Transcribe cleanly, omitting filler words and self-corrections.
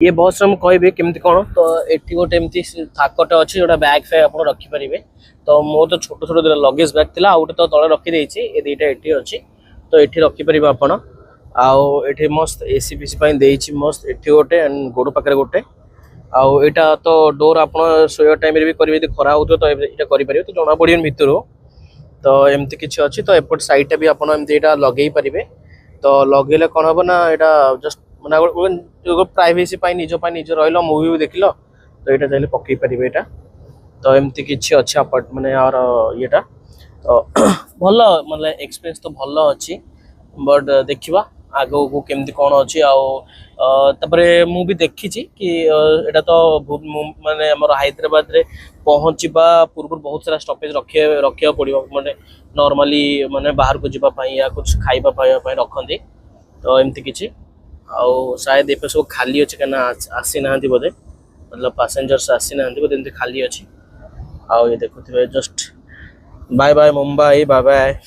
ये बस हम कहबे केमती कौन तो एठी गोटे एमती थाकटे अच्छी जोटा बैग फैग आप रखिपारे। तो मो तो छोट छोट लगेज बैग थी आउटे तो तले रखीदे ये दुईटा एठी अच्छी तो एठी रखिपारे आपण आउ एठी मस्त एसी पीसी देछि मस्त एठी गोटे एंड गोड़ पाखे गोटे आउ एटा तो डोर आप शोया टाइम भी करेंगे खरा हो तो ये करेंगे तो जना पड़े भितर तो एमती किसी अच्छी तो एपट साइड भी आप लगे पारे तो लगेले कौन हम ना यहाँ जस्ट मैंने प्राइवेसी निज निज रहा मुवी भी देख तो यहाँ चाहिए पकई पारे यहाँ तो एमती किसी अच्छे अपार्ट मैंने यार येटा तो भल मतलब एक्सपीरियंस तो भल अच्छी बट देखा आगो को केमती कौन अच्छी आउे मुझे देखी कि यहाँ तो माने आम हैदराबाद रे पहुँचवा पूर्व बहुत सारा स्टपेज रखा पड़ो माने नॉर्मली माने बाहर को जावाई या कुछ खाइबा पाइबा रखती तो एमती किसी आउ शायद ए सब खाली अच्छे कहीं आसी ना बोधे मतलब पैसेंजर्स आसी ना बोधे एमती खाली अच्छी आउ ये देखुए just bye bye Mumbai bye bye